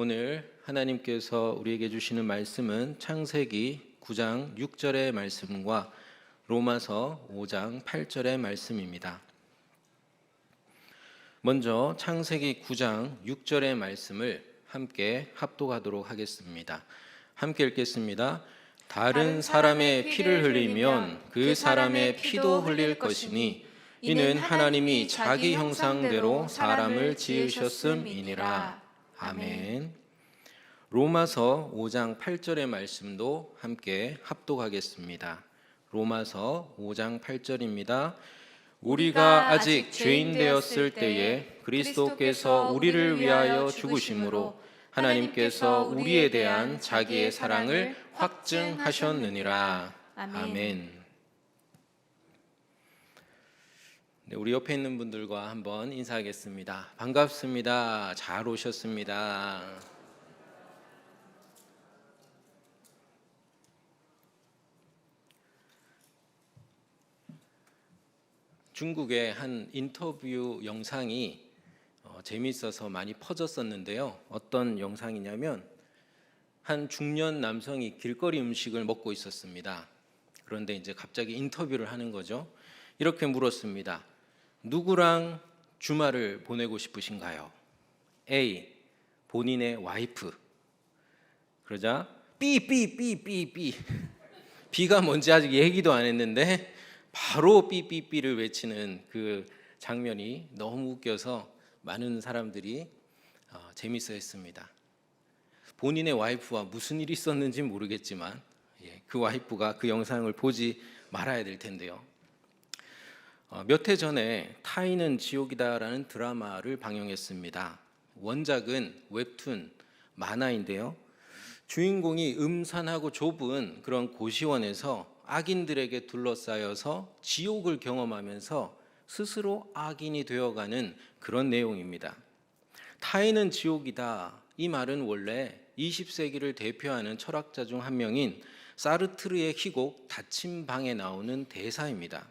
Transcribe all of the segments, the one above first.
오늘 하나님께서 우리에게 주시는 말씀은 창세기 9장 6절의 말씀과 로마서 5장 8절의 말씀입니다. 먼저 창세기 9장 6절의 말씀을 함께 합독하도록 하겠습니다. 함께 읽겠습니다. 다른 사람의 피를 흘리면 그 사람의 피도 흘릴 것이니 이는 하나님이 자기 형상대로 사람을 지으셨음이니라. 아멘. 로마서 5장 8절의 말씀도 함께 합독하겠습니다. 로마서 5장 8절입니다. 우리가 아직 죄인 되었을 때에 그리스도께서 우리를 위하여 죽으심으로 하나님께서 우리에 대한 자기의 사랑을 확증하셨느니라. 아멘. 네, 우리 옆에 있는 분들과 한번 인사하겠습니다. 반갑습니다. 잘 오셨습니다. 중국의 한 인터뷰 영상이 재미있어서 많이 퍼졌었는데요. 어떤 영상이냐면 한 중년 남성이 길거리 음식을 먹고 있었습니다. 그런데 이제 갑자기 인터뷰를 하는 거죠. 이렇게 물었습니다. 누구랑 주말을 보내고 싶으신가요? A. 본인의 와이프. 그러자 삐 B가 뭔지 아직 얘기도 안 했는데 바로 삐삐삐를 외치는 그 장면이 너무 웃겨서 많은 사람들이 재밌어 했습니다. 본인의 와이프와 무슨 일이 있었는지 모르겠지만 그 와이프가 그 영상을 보지 말아야 될 텐데요. 몇 해 전에 타인은 지옥이다라는 드라마를 방영했습니다. 원작은 웹툰 만화인데요. 주인공이 음산하고 좁은 그런 고시원에서 악인들에게 둘러싸여서 지옥을 경험하면서 스스로 악인이 되어가는 그런 내용입니다. 타인은 지옥이다. 이 말은 원래 20세기를 대표하는 철학자 중 한 명인 사르트르의 희곡 닫힌 방에 나오는 대사입니다.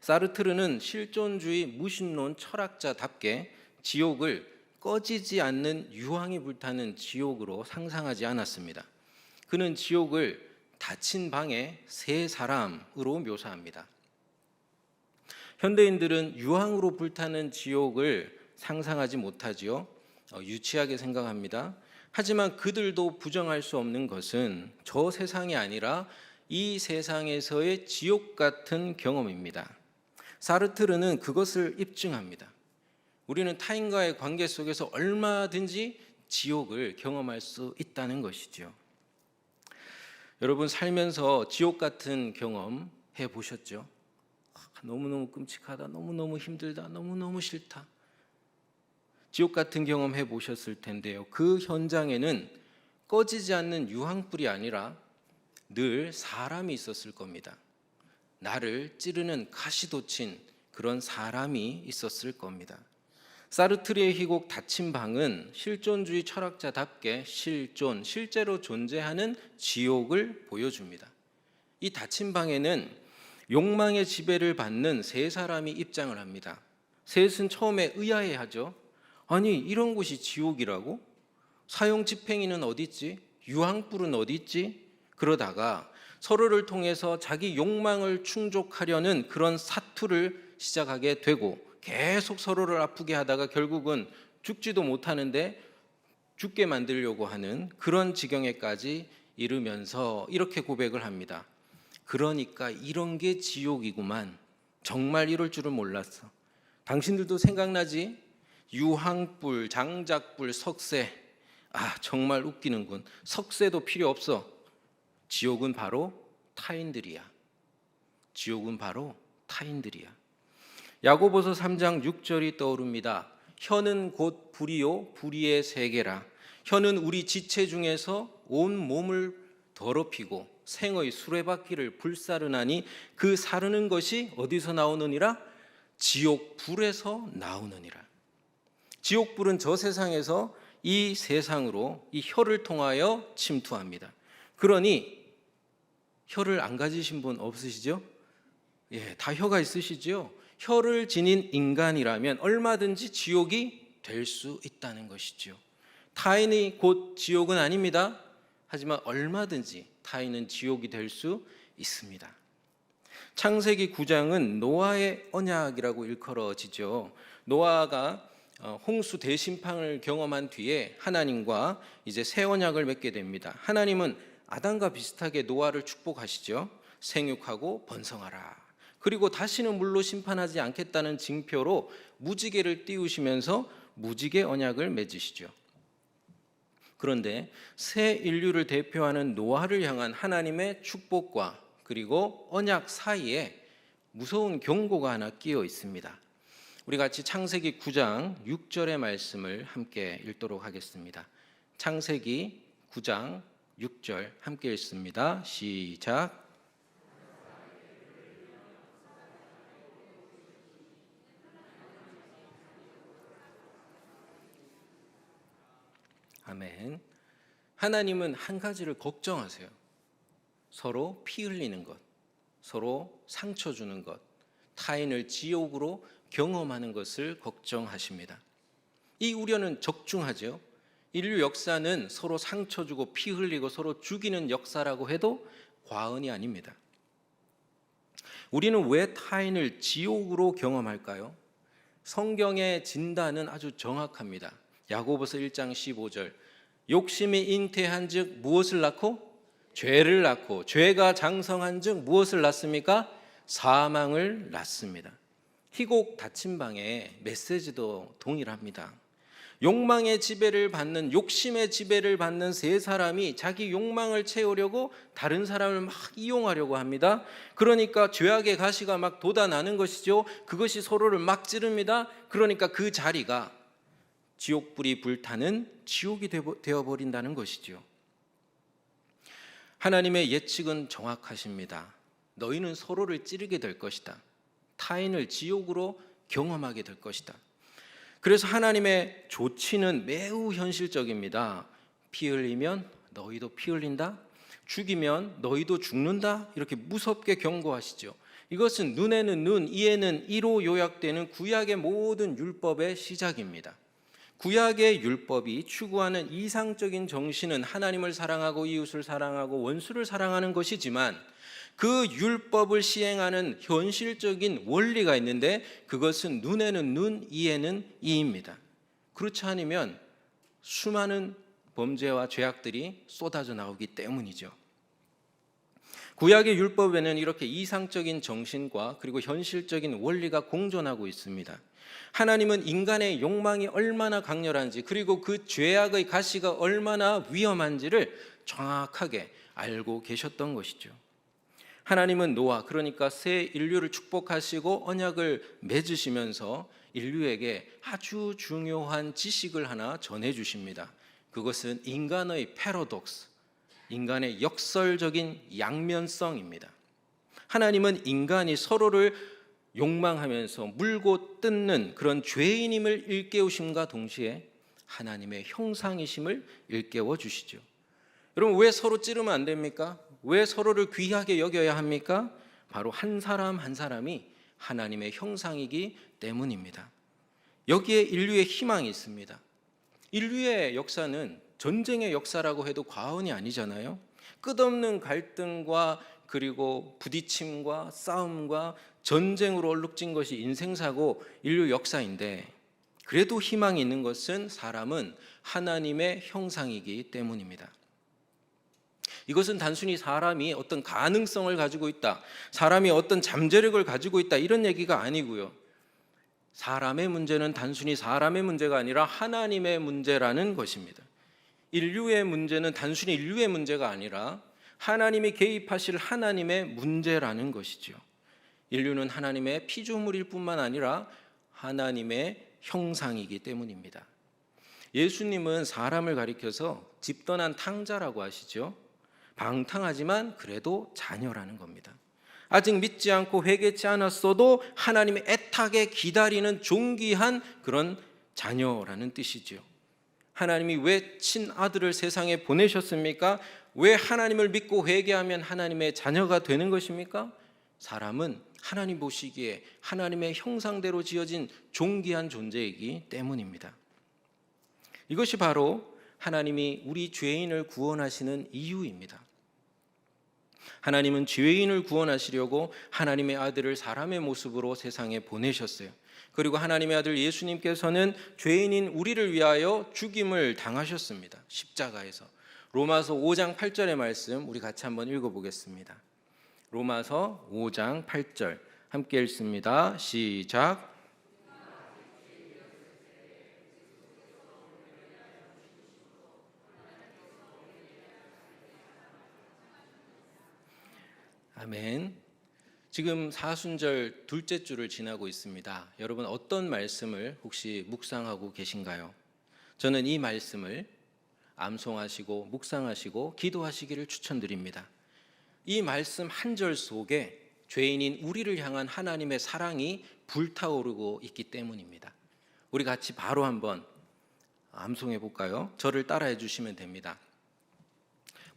사르트르는 실존주의 무신론 철학자답게 지옥을 꺼지지 않는 유황이 불타는 지옥으로 상상하지 않았습니다. 그는 지옥을 닫힌 방의 세 사람으로 묘사합니다. 현대인들은 유황으로 불타는 지옥을 상상하지 못하지요. 유치하게 생각합니다. 하지만 그들도 부정할 수 없는 것은 저 세상이 아니라 이 세상에서의 지옥 같은 경험입니다. 사르트르는 그것을 입증합니다. 우리는 타인과의 관계 속에서 얼마든지 지옥을 경험할 수 있다는 것이죠. 여러분 살면서 지옥 같은 경험 해보셨죠? 너무너무 끔찍하다, 너무너무 힘들다, 너무너무 싫다. 지옥 같은 경험 해보셨을 텐데요. 그 현장에는 꺼지지 않는 유황불이 아니라 늘 사람이 있었을 겁니다. 나를 찌르는 가시돋친 그런 사람이 있었을 겁니다. 사르트르의 희곡 닫힌 방은 실존주의 철학자답게 실제로 존재하는 지옥을 보여줍니다. 이 닫힌 방에는 욕망의 지배를 받는 세 사람이 입장을 합니다. 셋은 처음에 의아해하죠. 아니 이런 곳이 지옥이라고? 사형 집행이는 어디 있지? 유황불은 어디 있지? 그러다가 서로를 통해서 자기 욕망을 충족하려는 그런 사투를 시작하게 되고 계속 서로를 아프게 하다가 결국은 죽지도 못하는데 죽게 만들려고 하는 그런 지경에까지 이르면서 이렇게 고백을 합니다. 그러니까 이런 게 지옥이구만. 정말 이럴 줄은 몰랐어. 당신들도 생각나지? 유황불, 장작불, 석쇠. 정말 웃기는군. 석쇠도 필요 없어. 지옥은 바로 타인들이야. 지옥은 바로 타인들이야. 야고보서 3장 6절이 떠오릅니다. 혀는 곧 불이요 불의의 세계라. 혀는 우리 지체 중에서 온 몸을 더럽히고 생의 수레바퀴를 불사르나니 그 사르는 것이 어디서 나오느니라? 지옥불에서 나오느니라. 지옥불은 저 세상에서 이 세상으로 이 혀를 통하여 침투합니다. 그러니 혀를 안 가지신 분 없으시죠? 다 혀가 있으시죠? 혀를 지닌 인간이라면 얼마든지 지옥이 될 수 있다는 것이죠. 타인이 곧 지옥은 아닙니다. 하지만 얼마든지 타인은 지옥이 될 수 있습니다. 창세기 9장은 노아의 언약이라고 일컬어지죠. 노아가 홍수 대심판을 경험한 뒤에 하나님과 이제 새 언약을 맺게 됩니다. 하나님은 아담과 비슷하게 노아를 축복하시죠. 생육하고 번성하라. 그리고 다시는 물로 심판하지 않겠다는 징표로 무지개를 띄우시면서 무지개 언약을 맺으시죠. 그런데 새 인류를 대표하는 노아를 향한 하나님의 축복과 그리고 언약 사이에 무서운 경고가 하나 끼어 있습니다. 우리 같이 창세기 9장 6절의 말씀을 함께 읽도록 하겠습니다. 창세기 9장 6절 함께 읽습니다. 시작. 아멘. 하나님은 한 가지를 걱정하세요. 서로 피 흘리는 것, 서로 상처 주는 것, 타인을 지옥으로 경험하는 것을 걱정하십니다. 이 우려는 적중하죠. 인류 역사는 서로 상처 주고 피 흘리고 서로 죽이는 역사라고 해도 과언이 아닙니다. 우리는 왜 타인을 지옥으로 경험할까요? 성경의 진단은 아주 정확합니다. 야고보서 1장 15절, 욕심이 잉태한즉 무엇을 낳고? 죄를 낳고, 죄가 장성한즉 무엇을 낳습니까? 사망을 낳습니다. 희곡 닫힌방의 메시지도 동일합니다. 욕망의 지배를 받는, 욕심의 지배를 받는 세 사람이 자기 욕망을 채우려고 다른 사람을 막 이용하려고 합니다. 그러니까 죄악의 가시가 막 돋아나는 것이죠. 그것이 서로를 막 찌릅니다. 그러니까 그 자리가 지옥불이 불타는 지옥이 되어버린다는 것이죠. 하나님의 예측은 정확하십니다. 너희는 서로를 찌르게 될 것이다. 타인을 지옥으로 경험하게 될 것이다. 그래서 하나님의 조치는 매우 현실적입니다. 피 흘리면 너희도 피 흘린다. 죽이면 너희도 죽는다. 이렇게 무섭게 경고하시죠. 이것은 눈에는 눈, 이에는 이로 요약되는 구약의 모든 율법의 시작입니다. 구약의 율법이 추구하는 이상적인 정신은 하나님을 사랑하고 이웃을 사랑하고 원수를 사랑하는 것이지만 그 율법을 시행하는 현실적인 원리가 있는데 그것은 눈에는 눈, 이에는 이입니다. 그렇지 않으면 수많은 범죄와 죄악들이 쏟아져 나오기 때문이죠. 구약의 율법에는 이렇게 이상적인 정신과 그리고 현실적인 원리가 공존하고 있습니다. 하나님은 인간의 욕망이 얼마나 강렬한지 그리고 그 죄악의 가시가 얼마나 위험한지를 정확하게 알고 계셨던 것이죠. 하나님은 노아, 그러니까 새 인류를 축복하시고 언약을 맺으시면서 인류에게 아주 중요한 지식을 하나 전해주십니다. 그것은 인간의 패러독스, 인간의 역설적인 양면성입니다. 하나님은 인간이 서로를 욕망하면서 물고 뜯는 그런 죄인임을 일깨우심과 동시에 하나님의 형상이심을 일깨워 주시죠. 여러분, 왜 서로 찌르면 안 됩니까? 왜 서로를 귀하게 여겨야 합니까? 바로 한 사람 한 사람이 하나님의 형상이기 때문입니다. 여기에 인류의 희망이 있습니다. 인류의 역사는 전쟁의 역사라고 해도 과언이 아니잖아요. 끝없는 갈등과 그리고 부딪힘과 싸움과 전쟁으로 얼룩진 것이 인생사고 인류 역사인데 그래도 희망이 있는 것은 사람은 하나님의 형상이기 때문입니다. 이것은 단순히 사람이 어떤 가능성을 가지고 있다, 사람이 어떤 잠재력을 가지고 있다 이런 얘기가 아니고요. 사람의 문제는 단순히 사람의 문제가 아니라 하나님의 문제라는 것입니다. 인류의 문제는 단순히 인류의 문제가 아니라 하나님이 개입하실 하나님의 문제라는 것이죠. 인류는 하나님의 피조물일 뿐만 아니라 하나님의 형상이기 때문입니다. 예수님은 사람을 가리켜서 집 떠난 탕자라고 하시죠. 방탕하지만 그래도 자녀라는 겁니다. 아직 믿지 않고 회개치 않았어도 하나님의 애타게 기다리는 존귀한 그런 자녀라는 뜻이죠. 하나님이 왜 친아들을 세상에 보내셨습니까? 왜 하나님을 믿고 회개하면 하나님의 자녀가 되는 것입니까? 사람은 하나님 보시기에 하나님의 형상대로 지어진 존귀한 존재이기 때문입니다. 이것이 바로 하나님이 우리 죄인을 구원하시는 이유입니다. 하나님은 죄인을 구원하시려고 하나님의 아들을 사람의 모습으로 세상에 보내셨어요. 그리고 하나님의 아들 예수님께서는 죄인인 우리를 위하여 죽임을 당하셨습니다. 십자가에서. 로마서 5장 8절의 말씀 우리 같이 한번 읽어보겠습니다. 로마서 5장 8절 함께 읽습니다. 시작. 아멘. 지금 사순절 둘째 주를 지나고 있습니다. 여러분 어떤 말씀을 혹시 묵상하고 계신가요? 저는 이 말씀을 암송하시고 묵상하시고 기도하시기를 추천드립니다. 이 말씀 한 절 속에 죄인인 우리를 향한 하나님의 사랑이 불타오르고 있기 때문입니다. 우리 같이 바로 한번 암송해 볼까요? 저를 따라해 주시면 됩니다.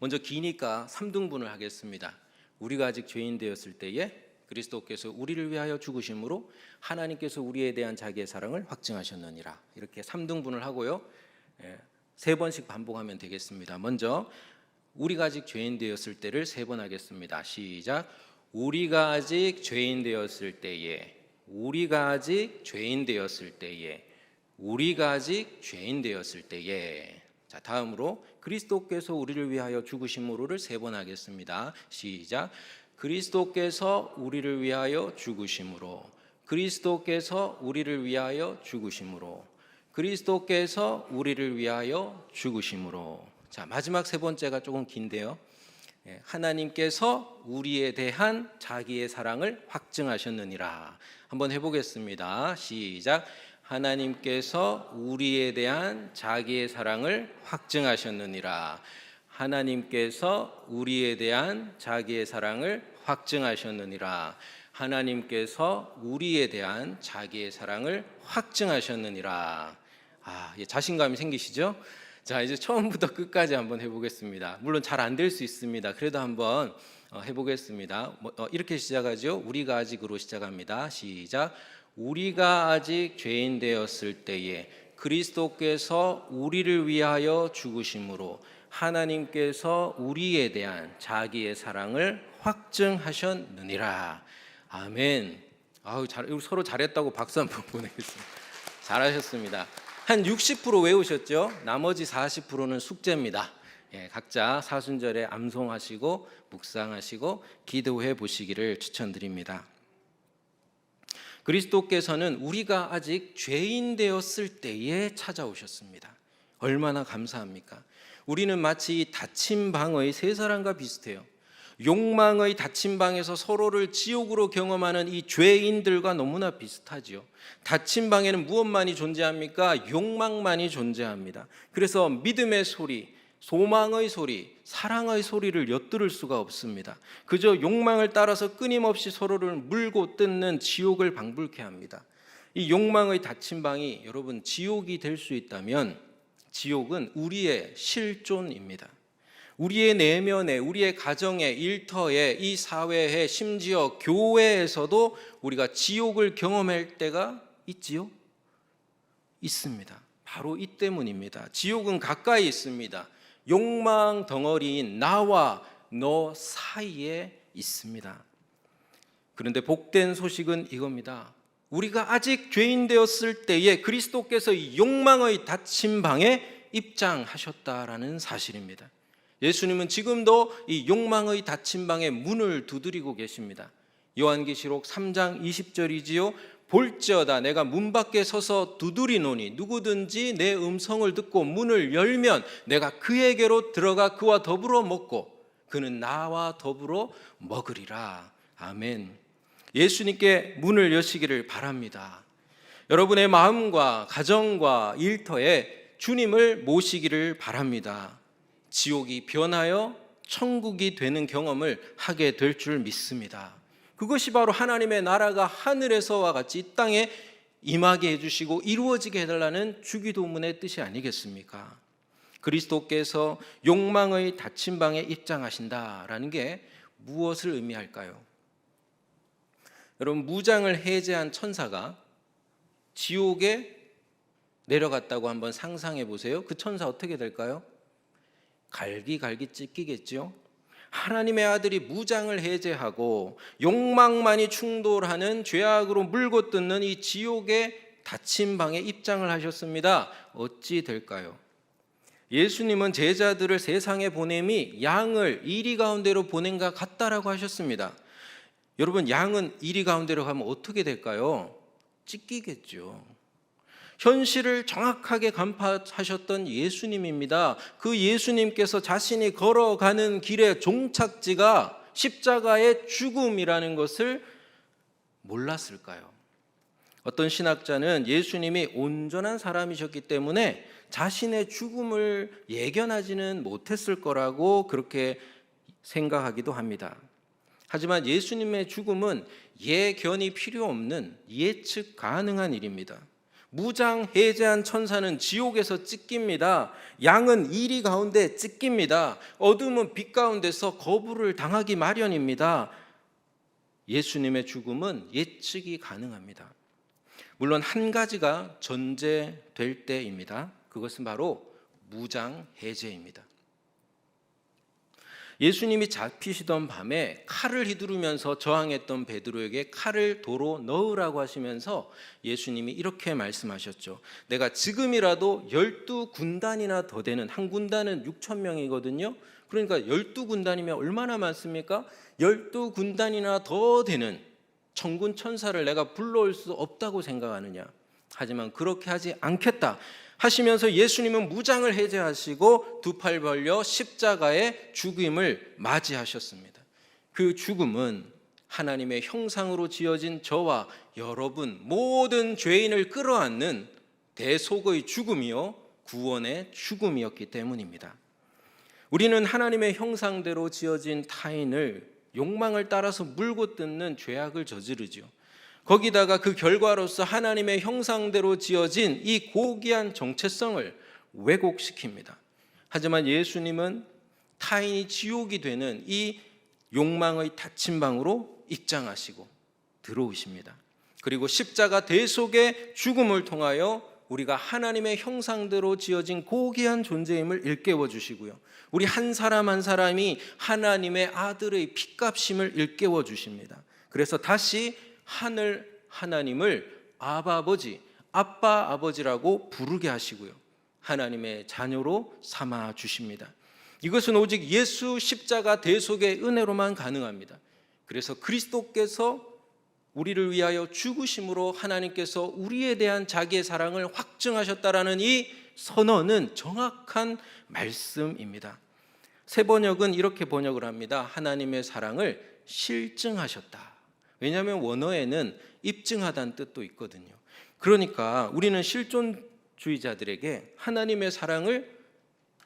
먼저 기니까 3등분을 하겠습니다. 우리가 아직 죄인 되었을 때에 그리스도께서 우리를 위하여 죽으심으로 하나님께서 우리에 대한 자기의 사랑을 확증하셨느니라. 이렇게 3등분을 하고요. 3번씩 반복하면 되겠습니다. 먼저 우리가 아직 죄인 되었을 때를 3번 하겠습니다. 시작. 우리가 아직 죄인 되었을 때에, 우리가 아직 죄인 되었을 때에, 우리가 아직 죄인 되었을 때에. 자, 다음으로 그리스도께서 우리를 위하여 죽으심으로를 3번 하겠습니다. 시작. 그리스도께서 우리를 위하여 죽으심으로, 그리스도께서 우리를 위하여 죽으심으로, 그리스도께서 우리를 위하여 죽으심으로. 자, 마지막 3번째가 조금 긴데요. 하나님께서 우리에 대한 자기의 사랑을 확증하셨느니라. 한번 해보겠습니다. 시작. 하나님께서 우리에 대한 자기의 사랑을 확증하셨느니라. 하나님께서 우리에 대한 자기의 사랑을 확증하셨느니라. 하나님께서 우리에 대한 자기의 사랑을 확증하셨느니라. 자신감이 생기시죠? 자, 이제 처음부터 끝까지 한번 해보겠습니다. 물론 잘 안 될 수 있습니다. 그래도 한번 해보겠습니다. 이렇게 시작하죠. 우리가 아직으로 시작합니다. 시작. 우리가 아직 죄인 되었을 때에 그리스도께서 우리를 위하여 죽으심으로 하나님께서 우리에 대한 자기의 사랑을 확증하셨느니라. 아멘. 서로 잘했다고 박수 한번 보내겠습니다. 잘하셨습니다. 한 60% 외우셨죠? 나머지 40%는 숙제입니다. 각자 사순절에 암송하시고 묵상하시고 기도해 보시기를 추천드립니다. 그리스도께서는 우리가 아직 죄인 되었을 때에 찾아오셨습니다. 얼마나 감사합니까? 우리는 마치 이 닫힌 방의 세 사람과 비슷해요. 욕망의 닫힌 방에서 서로를 지옥으로 경험하는 이 죄인들과 너무나 비슷하지요. 닫힌 방에는 무엇만이 존재합니까? 욕망만이 존재합니다. 그래서 믿음의 소리, 소망의 소리, 사랑의 소리를 엿들을 수가 없습니다. 그저 욕망을 따라서 끊임없이 서로를 물고 뜯는 지옥을 방불케 합니다. 이 욕망의 닫힌 방이 여러분 지옥이 될 수 있다면 지옥은 우리의 실존입니다. 우리의 내면에, 우리의 가정에, 일터에, 이 사회에, 심지어 교회에서도 우리가 지옥을 경험할 때가 있지요? 있습니다. 바로 이 때문입니다. 지옥은 가까이 있습니다. 욕망 덩어리인 나와 너 사이에 있습니다. 그런데 복된 소식은 이겁니다. 우리가 아직 죄인 되었을 때에 그리스도께서 이 욕망의 닫힌 방에 입장하셨다라는 사실입니다. 예수님은 지금도 이 욕망의 닫힌 방에 문을 두드리고 계십니다. 요한계시록 3장 20절이지요. 볼지어다 내가 문 밖에 서서 두드리노니 누구든지 내 음성을 듣고 문을 열면 내가 그에게로 들어가 그와 더불어 먹고 그는 나와 더불어 먹으리라. 아멘. 예수님께 문을 여시기를 바랍니다. 여러분의 마음과 가정과 일터에 주님을 모시기를 바랍니다. 지옥이 변하여 천국이 되는 경험을 하게 될 줄 믿습니다. 그것이 바로 하나님의 나라가 하늘에서와 같이 이 땅에 임하게 해주시고 이루어지게 해달라는 주기도문의 뜻이 아니겠습니까? 그리스도께서 욕망의 닫힌 방에 입장하신다라는 게 무엇을 의미할까요? 여러분, 무장을 해제한 천사가 지옥에 내려갔다고 한번 상상해 보세요. 그 천사 어떻게 될까요? 갈기갈기 찢기겠죠. 하나님의 아들이 무장을 해제하고 욕망만이 충돌하는 죄악으로 물고 뜯는 이 지옥의 닫힌 방에 입장을 하셨습니다. 어찌 될까요? 예수님은 제자들을 세상에 보냄이 양을 이리 가운데로 보낸가 같다라고 하셨습니다. 여러분, 양은 이리 가운데로 가면 어떻게 될까요? 찢기겠죠. 현실을 정확하게 간파하셨던 예수님입니다. 그 예수님께서 자신이 걸어가는 길의 종착지가 십자가의 죽음이라는 것을 몰랐을까요? 어떤 신학자는 예수님이 온전한 사람이셨기 때문에 자신의 죽음을 예견하지는 못했을 거라고 그렇게 생각하기도 합니다. 하지만 예수님의 죽음은 예견이 필요 없는 예측 가능한 일입니다. 무장 해제한 천사는 지옥에서 찢깁니다. 양은 이리 가운데 찢깁니다. 어둠은 빛 가운데서 거부를 당하기 마련입니다. 예수님의 죽음은 예측이 가능합니다. 물론 한 가지가 전제될 때입니다. 그것은 바로 무장 해제입니다. 예수님이 잡히시던 밤에 칼을 휘두르면서 저항했던 베드로에게 칼을 도로 넣으라고 하시면서 예수님이 이렇게 말씀하셨죠. 내가 지금이라도 12군단이나 더 되는, 한 군단은 6천 명이거든요. 그러니까 12군단이면 얼마나 많습니까? 12군단이나 더 되는 천군 천사를 내가 불러올 수 없다고 생각하느냐. 하지만 그렇게 하지 않겠다 하시면서 예수님은 무장을 해제하시고 두 팔 벌려 십자가의 죽임을 맞이하셨습니다. 그 죽음은 하나님의 형상으로 지어진 저와 여러분 모든 죄인을 끌어안는 대속의 죽음이요 구원의 죽음이었기 때문입니다. 우리는 하나님의 형상대로 지어진 타인을 욕망을 따라서 물고 뜯는 죄악을 저지르죠. 거기다가 그 결과로서 하나님의 형상대로 지어진 이 고귀한 정체성을 왜곡시킵니다. 하지만 예수님은 타인이 지옥이 되는 이 욕망의 닫힌 방으로 입장하시고 들어오십니다. 그리고 십자가 대속의 죽음을 통하여 우리가 하나님의 형상대로 지어진 고귀한 존재임을 일깨워 주시고요. 우리 한 사람 한 사람이 하나님의 아들의 핏값임을 일깨워 주십니다. 그래서 다시 하늘 하나님을 아바 아버지, 아빠 아버지라고 부르게 하시고요. 하나님의 자녀로 삼아 주십니다. 이것은 오직 예수 십자가 대속의 은혜로만 가능합니다. 그래서 그리스도께서 우리를 위하여 죽으심으로 하나님께서 우리에 대한 자기의 사랑을 확증하셨다라는 이 선언은 정확한 말씀입니다. 새 번역은 이렇게 번역을 합니다. 하나님의 사랑을 실증하셨다. 왜냐하면 원어에는 입증하다는 뜻도 있거든요. 그러니까 우리는 실존주의자들에게 하나님의 사랑을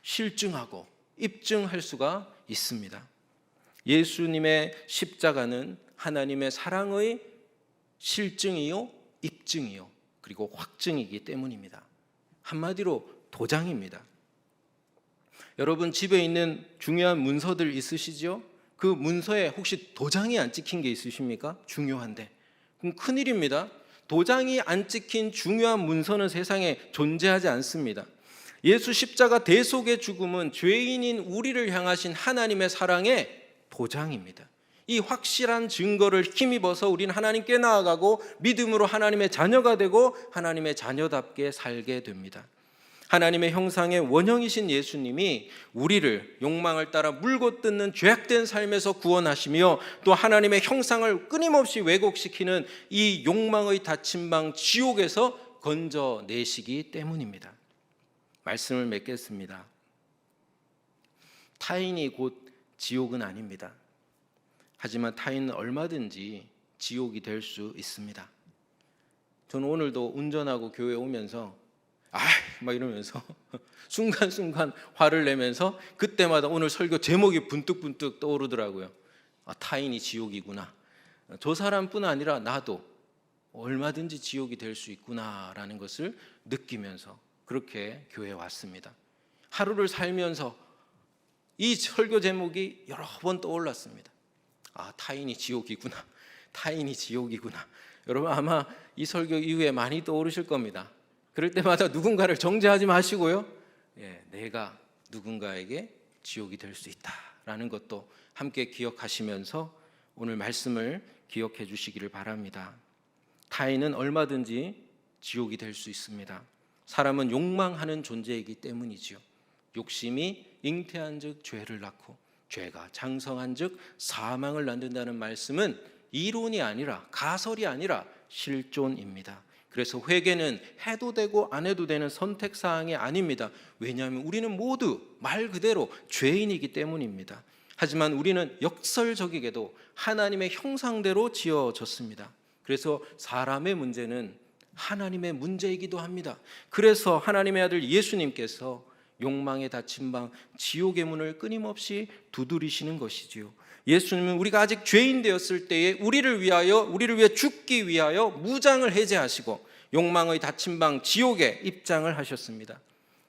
실증하고 입증할 수가 있습니다. 예수님의 십자가는 하나님의 사랑의 실증이요, 입증이요, 그리고 확증이기 때문입니다. 한마디로 도장입니다. 여러분 집에 있는 중요한 문서들 있으시죠? 그 문서에 혹시 도장이 안 찍힌 게 있으십니까? 중요한데. 그럼 큰일입니다. 도장이 안 찍힌 중요한 문서는 세상에 존재하지 않습니다. 예수 십자가 대속의 죽음은 죄인인 우리를 향하신 하나님의 사랑의 도장입니다. 이 확실한 증거를 힘입어서 우리는 하나님께 나아가고 믿음으로 하나님의 자녀가 되고 하나님의 자녀답게 살게 됩니다. 하나님의 형상의 원형이신 예수님이 우리를 욕망을 따라 물고 뜯는 죄악된 삶에서 구원하시며 또 하나님의 형상을 끊임없이 왜곡시키는 이 욕망의 닫힌 방 지옥에서 건져내시기 때문입니다. 말씀을 맺겠습니다. 타인이 곧 지옥은 아닙니다. 하지만 타인은 얼마든지 지옥이 될 수 있습니다. 저는 오늘도 운전하고 교회 오면서 막 이러면서 순간순간 화를 내면서 그때마다 오늘 설교 제목이 분뜩분뜩 떠오르더라고요. 타인이 지옥이구나. 저 사람뿐 아니라 나도 얼마든지 지옥이 될 수 있구나라는 것을 느끼면서 그렇게 교회에 왔습니다. 하루를 살면서 이 설교 제목이 여러 번 떠올랐습니다. 타인이 지옥이구나. 타인이 지옥이구나. 여러분 아마 이 설교 이후에 많이 떠오르실 겁니다. 그럴 때마다 누군가를 정죄하지 마시고요. 내가 누군가에게 지옥이 될 수 있다라는 것도 함께 기억하시면서 오늘 말씀을 기억해 주시기를 바랍니다. 타인은 얼마든지 지옥이 될 수 있습니다. 사람은 욕망하는 존재이기 때문이지요. 욕심이 잉태한즉 죄를 낳고 죄가 장성한즉 사망을 낳는다는 말씀은 이론이 아니라 가설이 아니라 실존입니다. 그래서 회개는 해도 되고 안 해도 되는 선택 사항이 아닙니다. 왜냐하면 우리는 모두 말 그대로 죄인이기 때문입니다. 하지만 우리는 역설적이게도 하나님의 형상대로 지어졌습니다. 그래서 사람의 문제는 하나님의 문제이기도 합니다. 그래서 하나님의 아들 예수님께서 욕망에 닫힌 방 지옥의 문을 끊임없이 두드리시는 것이지요. 예수님은 우리가 아직 죄인 되었을 때에 우리를 위해 죽기 위하여 무장을 해제하시고 욕망의 닫힌 방 지옥에 입장을 하셨습니다.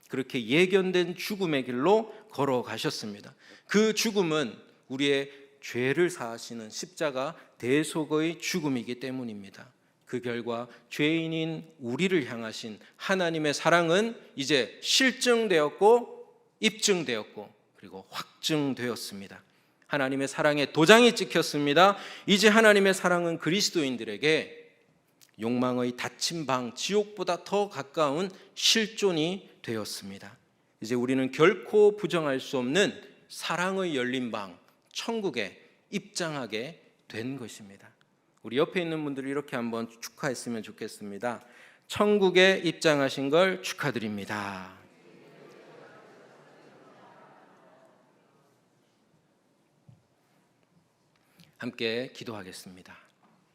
그렇게 예견된 죽음의 길로 걸어가셨습니다. 그 죽음은 우리의 죄를 사하시는 십자가 대속의 죽음이기 때문입니다. 그 결과 죄인인 우리를 향하신 하나님의 사랑은 이제 실증되었고 입증되었고 그리고 확증되었습니다. 하나님의 사랑의 도장이 찍혔습니다. 이제 하나님의 사랑은 그리스도인들에게 욕망의 닫힌 방 지옥보다 더 가까운 실존이 되었습니다. 이제 우리는 결코 부정할 수 없는 사랑의 열린 방 천국에 입장하게 된 것입니다. 우리 옆에 있는 분들이 이렇게 한번 축하했으면 좋겠습니다. 천국에 입장하신 걸 축하드립니다. 함께 기도하겠습니다.